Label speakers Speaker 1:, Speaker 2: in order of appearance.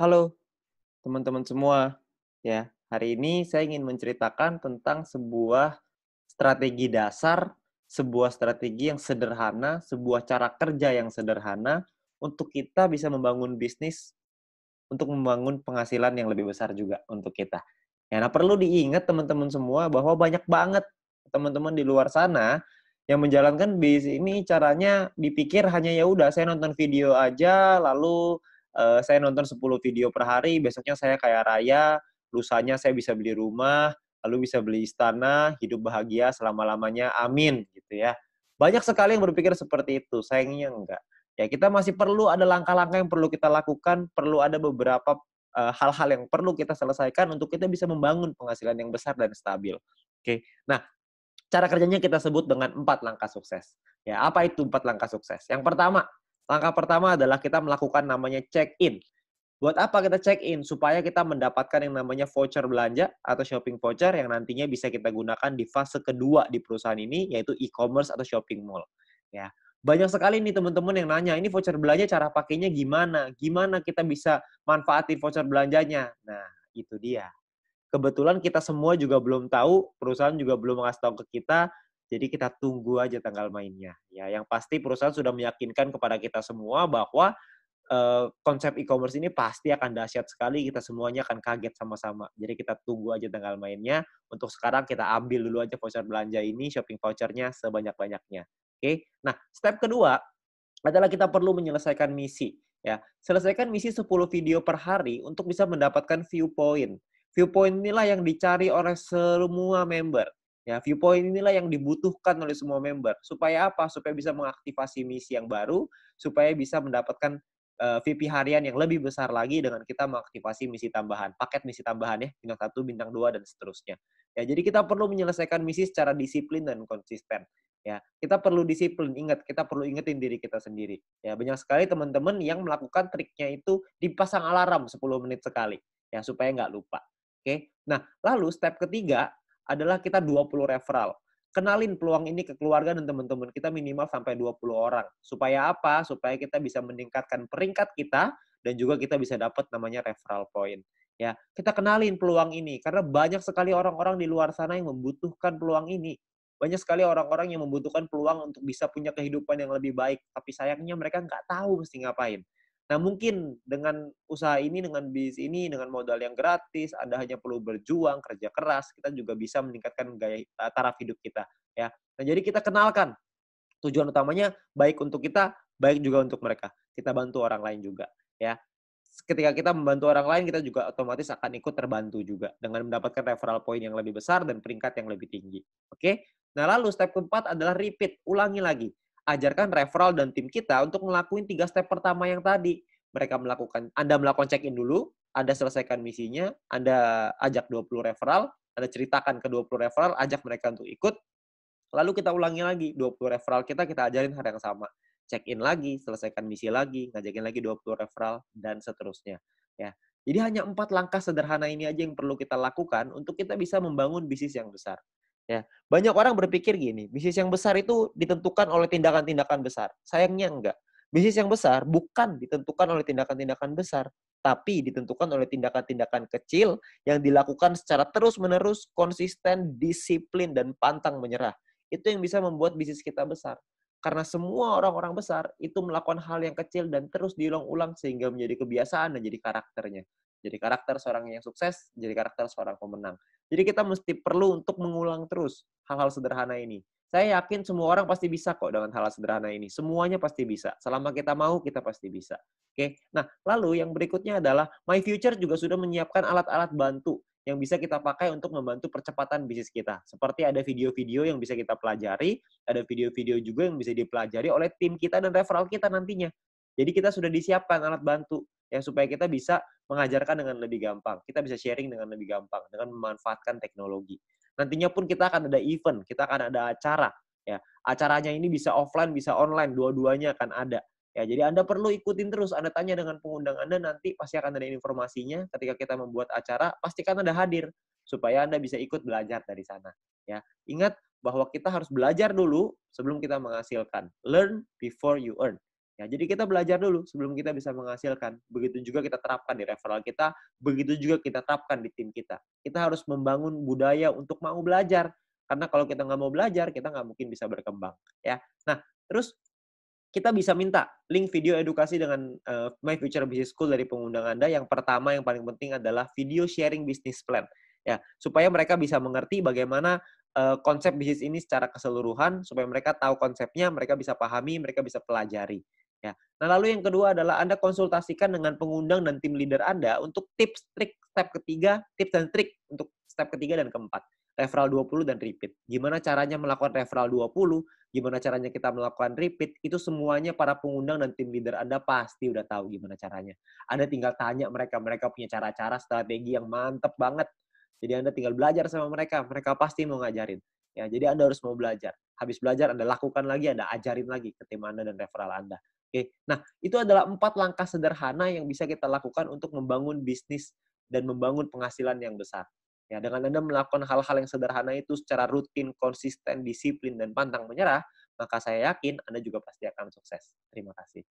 Speaker 1: Halo teman-teman semua, ya. Hari ini saya ingin menceritakan tentang sebuah strategi dasar, sebuah strategi yang sederhana, sebuah cara kerja yang sederhana untuk kita bisa membangun bisnis, untuk membangun penghasilan yang lebih besar juga untuk kita. Ya, nah perlu diingat teman-teman semua bahwa banyak banget teman-teman di luar sana yang menjalankan bisnis ini caranya dipikir hanya ya udah saya nonton video aja lalu saya nonton 10 video per hari, besoknya saya kaya raya, lusanya saya bisa beli rumah, lalu bisa beli istana, hidup bahagia selama-lamanya, amin gitu ya. Banyak sekali yang berpikir seperti itu, sayangnya enggak. Ya kita masih perlu ada langkah-langkah yang perlu kita lakukan, perlu ada beberapa hal-hal yang perlu kita selesaikan untuk kita bisa membangun penghasilan yang besar dan stabil. Oke. Nah, cara kerjanya kita sebut dengan 4 langkah sukses. Ya, apa itu 4 langkah sukses? Yang pertama, langkah pertama adalah kita melakukan namanya check-in. Buat apa kita check-in? Supaya kita mendapatkan yang namanya voucher belanja atau shopping voucher yang nantinya bisa kita gunakan di fase kedua di perusahaan ini, yaitu e-commerce atau shopping mall. Ya, banyak sekali nih teman-teman yang nanya, ini voucher belanja cara pakainya gimana? Gimana kita bisa manfaatin voucher belanjanya? Nah, itu dia. Kebetulan kita semua juga belum tahu, perusahaan juga belum ngasih tahu ke kita, jadi kita tunggu aja tanggal mainnya. Ya, yang pasti perusahaan sudah meyakinkan kepada kita semua bahwa konsep e-commerce ini pasti akan dahsyat sekali, kita semuanya akan kaget sama-sama. Jadi kita tunggu aja tanggal mainnya, untuk sekarang kita ambil dulu aja voucher belanja ini, shopping vouchernya sebanyak-banyaknya. Oke. Nah, step kedua adalah kita perlu menyelesaikan misi. Ya, selesaikan misi 10 video per hari untuk bisa mendapatkan view point. View point inilah yang dicari oleh semua member. Ya, view point inilah yang dibutuhkan oleh semua member. Supaya apa? Supaya bisa mengaktifasi misi yang baru, supaya bisa mendapatkan VP harian yang lebih besar lagi dengan kita mengaktifasi misi tambahan, paket misi tambahan ya, bintang 1, bintang 2 dan seterusnya. Ya, jadi kita perlu menyelesaikan misi secara disiplin dan konsisten. Ya, kita perlu disiplin, ingat, kita perlu ingetin diri kita sendiri. Ya, banyak sekali teman-teman yang melakukan triknya itu dipasang alarm 10 menit sekali, ya, supaya nggak lupa. Oke. Nah, lalu step ketiga adalah kita 20 referral. Kenalin peluang ini ke keluarga dan teman-teman kita minimal sampai 20 orang. Supaya apa? Supaya kita bisa meningkatkan peringkat kita dan juga kita bisa dapat namanya referral point. Ya, kita kenalin peluang ini karena banyak sekali orang-orang di luar sana yang membutuhkan peluang ini. Banyak sekali orang-orang yang membutuhkan peluang untuk bisa punya kehidupan yang lebih baik, tapi sayangnya mereka nggak tahu mesti ngapain. Nah, mungkin dengan usaha ini, dengan bisnis ini, dengan modal yang gratis, Anda hanya perlu berjuang, kerja keras, kita juga bisa meningkatkan gaya taraf hidup kita, ya. Nah, jadi kita kenalkan tujuan utamanya baik untuk kita, baik juga untuk mereka. Kita bantu orang lain juga, ya. Ketika kita membantu orang lain, kita juga otomatis akan ikut terbantu juga dengan mendapatkan referral point yang lebih besar dan peringkat yang lebih tinggi. Oke? Nah, lalu step keempat adalah repeat, ulangi lagi. Ajarkan referral dan tim kita untuk ngelakuin 3 step pertama yang tadi. Anda melakukan check-in dulu, Anda selesaikan misinya, Anda ajak 20 referral, Anda ceritakan ke 20 referral, ajak mereka untuk ikut, lalu kita ulangi lagi, 20 referral kita ajarin hal yang sama. Check-in lagi, selesaikan misi lagi, ngajakin lagi 20 referral, dan seterusnya. Ya. Jadi hanya 4 langkah sederhana ini aja yang perlu kita lakukan untuk kita bisa membangun bisnis yang besar. Ya. Banyak orang berpikir gini, bisnis yang besar itu ditentukan oleh tindakan-tindakan besar. Sayangnya enggak. Bisnis yang besar bukan ditentukan oleh tindakan-tindakan besar, tapi ditentukan oleh tindakan-tindakan kecil yang dilakukan secara terus-menerus, konsisten, disiplin, dan pantang menyerah. Itu yang bisa membuat bisnis kita besar. Karena semua orang-orang besar itu melakukan hal yang kecil dan terus diulang-ulang sehingga menjadi kebiasaan dan jadi karakternya. Jadi karakter seorang yang sukses, jadi karakter seorang pemenang. Jadi kita mesti perlu untuk mengulang terus hal-hal sederhana ini. Saya yakin semua orang pasti bisa kok dengan hal-hal sederhana ini. Semuanya pasti bisa. Selama kita mau, kita pasti bisa. Oke. Nah, lalu yang berikutnya adalah My Future juga sudah menyiapkan alat-alat bantu yang bisa kita pakai untuk membantu percepatan bisnis kita. Seperti ada video-video yang bisa kita pelajari, ada video-video juga yang bisa dipelajari oleh tim kita dan referral kita nantinya. Jadi kita sudah disiapkan alat bantu ya supaya kita bisa mengajarkan dengan lebih gampang. Kita bisa sharing dengan lebih gampang dengan memanfaatkan teknologi. Nantinya pun kita akan ada event, kita akan ada acara ya. Acaranya ini bisa offline, bisa online, dua-duanya akan ada. Ya, jadi Anda perlu ikutin terus. Anda tanya dengan pengundang Anda, nanti pasti akan ada informasinya. Ketika kita membuat acara, pastikan Anda hadir supaya Anda bisa ikut belajar dari sana. Ya, ingat bahwa kita harus belajar dulu sebelum kita menghasilkan. Learn before you earn. Ya, jadi kita belajar dulu sebelum kita bisa menghasilkan. Begitu juga kita terapkan di referral kita, begitu juga kita terapkan di tim kita. Kita harus membangun budaya untuk mau belajar. Karena kalau kita nggak mau belajar, kita nggak mungkin bisa berkembang. Ya. Nah, terus kita bisa minta link video edukasi dengan My Future Business School dari pengundang Anda. Yang pertama yang paling penting adalah video sharing business plan. Ya, supaya mereka bisa mengerti bagaimana konsep bisnis ini secara keseluruhan, supaya mereka tahu konsepnya, mereka bisa pahami, mereka bisa pelajari. Ya. Nah, lalu yang kedua adalah Anda konsultasikan dengan pengundang dan tim leader Anda untuk tips, trik, step ketiga, tips dan trik untuk step ketiga dan keempat. Referral 20 dan repeat. Gimana caranya melakukan referral 20, gimana caranya kita melakukan repeat, itu semuanya para pengundang dan tim leader Anda pasti udah tahu gimana caranya. Anda tinggal tanya mereka, mereka punya cara-cara strategi yang mantep banget. Jadi Anda tinggal belajar sama mereka, mereka pasti mau ngajarin. Ya, jadi Anda harus mau belajar. Habis belajar Anda lakukan lagi, Anda ajarin lagi ke tim Anda dan referral Anda. Oke. Nah, itu adalah 4 langkah sederhana yang bisa kita lakukan untuk membangun bisnis dan membangun penghasilan yang besar. Ya, dengan Anda melakukan hal-hal yang sederhana itu secara rutin, konsisten, disiplin, dan pantang menyerah, maka saya yakin Anda juga pasti akan sukses. Terima kasih.